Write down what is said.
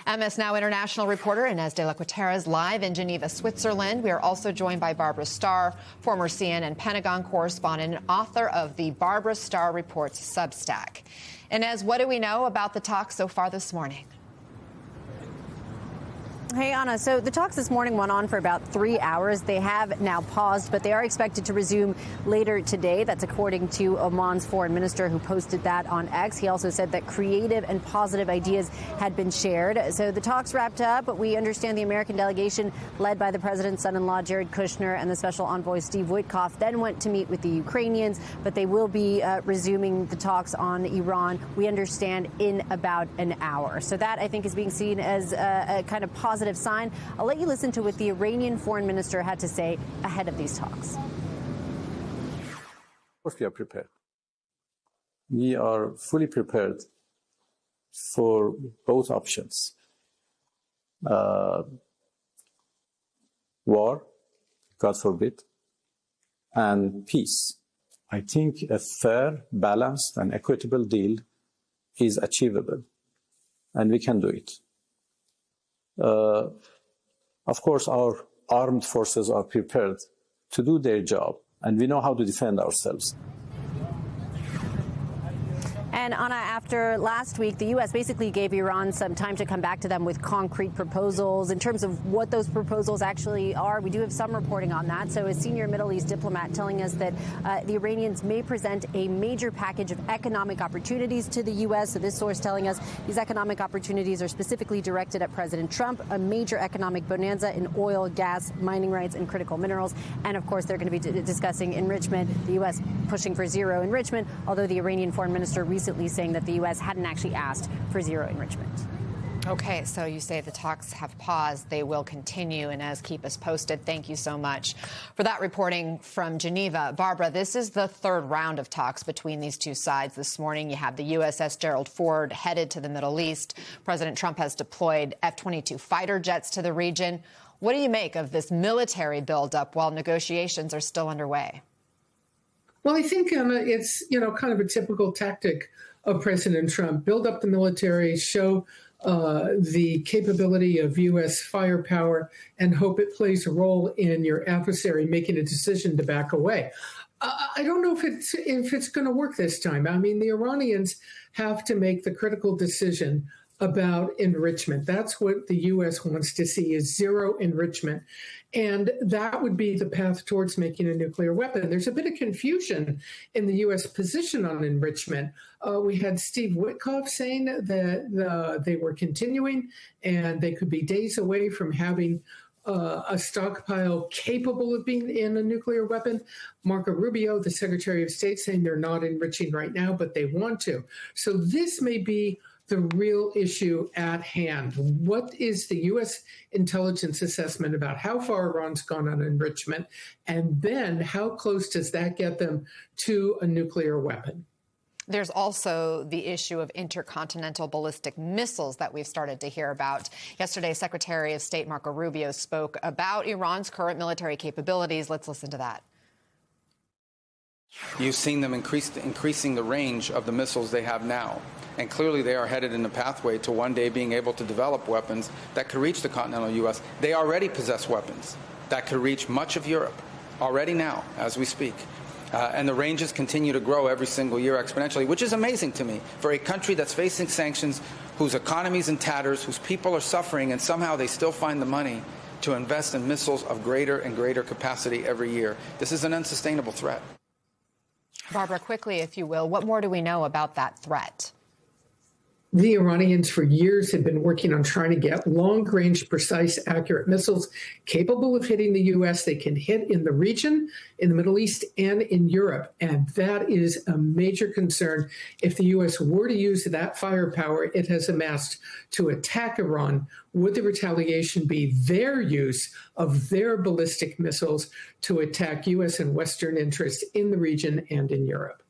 MS Now international reporter Inez de la Cuetara is live in Geneva, Switzerland. We are also joined by Barbara Starr, former CNN Pentagon correspondent and author of the Barbara Starr Reports Substack. Inez, what do we know about the talks so far this morning? Hey, Anna. So the talks this morning went on for about 3 hours. They have now paused, but they are expected to resume later today. That's according to Oman's foreign minister, who posted that on X. He also said that creative and positive ideas had been shared. So the talks wrapped up, but we understand the American delegation, led by the president's son-in-law, Jared Kushner, and the special envoy, Steve Witkoff, then went to meet with the Ukrainians, but they will be resuming the talks on Iran, we understand, in about an hour. So that, I think, is being seen as a kind of positive sign. I'll let you listen to what the Iranian foreign minister had to say ahead of these talks. Of course, we are prepared. We are fully prepared for both options. War, God forbid, and peace. I think a fair, balanced, and equitable deal is achievable, and we can do it. Of course, our armed forces are prepared to do their job, and we know how to defend ourselves. And Anna, after last week, the U.S. basically gave Iran some time to come back to them with concrete proposals. In terms of what those proposals actually are, we do have some reporting on that. So a senior Middle East diplomat telling us that the Iranians may present a major package of economic opportunities to the U.S. So this source telling us these economic opportunities are specifically directed at President Trump, a major economic bonanza in oil, gas, mining rights, and critical minerals. And of course, they're going to be discussing enrichment, the U.S. pushing for zero enrichment, although the Iranian foreign minister recently saying that the U.S. hadn't actually asked for zero enrichment. Okay, so you say the talks have paused. They will continue, and as keep us posted. Thank you so much for that reporting from Geneva. Barbara, this is the third round of talks between these two sides this morning. You have the USS Gerald Ford headed to the Middle East. President Trump has deployed F-22 fighter jets to the region. What do you make of this military buildup while negotiations are still underway? Well, I think it's, kind of a typical tactic of President Trump. Build up the military, show the capability of U.S. firepower, and hope it plays a role in your adversary making a decision to back away. I don't know if it's going to work this time. I mean, the Iranians have to make the critical decision about enrichment. That's what the U.S. wants to see, is zero enrichment. And that would be the path towards making a nuclear weapon. There's a bit of confusion in the U.S. position on enrichment. We had Steve Witkoff saying that they were continuing and they could be days away from having a stockpile capable of being in a nuclear weapon. Marco Rubio, the Secretary of State, saying they're not enriching right now, but they want to. So this may be the real issue at hand. What is the U.S. intelligence assessment about how far Iran's gone on enrichment? And then how close does that get them to a nuclear weapon? There's also the issue of intercontinental ballistic missiles that we've started to hear about. Yesterday, Secretary of State Marco Rubio spoke about Iran's current military capabilities. Let's listen to that. You've seen them increasing the range of the missiles they have now. And clearly they are headed in the pathway to one day being able to develop weapons that could reach the continental U.S. They already possess weapons that could reach much of Europe already now as we speak. And the ranges continue to grow every single year exponentially, which is amazing to me for a country that's facing sanctions, whose economy is in tatters, whose people are suffering, and somehow they still find the money to invest in missiles of greater and greater capacity every year. This is an unsustainable threat. Barbara, quickly, if you will, what more do we know about that threat? The Iranians for years have been working on trying to get long-range, precise, accurate missiles capable of hitting the U.S. They can hit in the region, in the Middle East, and in Europe. And that is a major concern. If the U.S. were to use that firepower it has amassed to attack Iran, would the retaliation be their use of their ballistic missiles to attack U.S. and Western interests in the region and in Europe?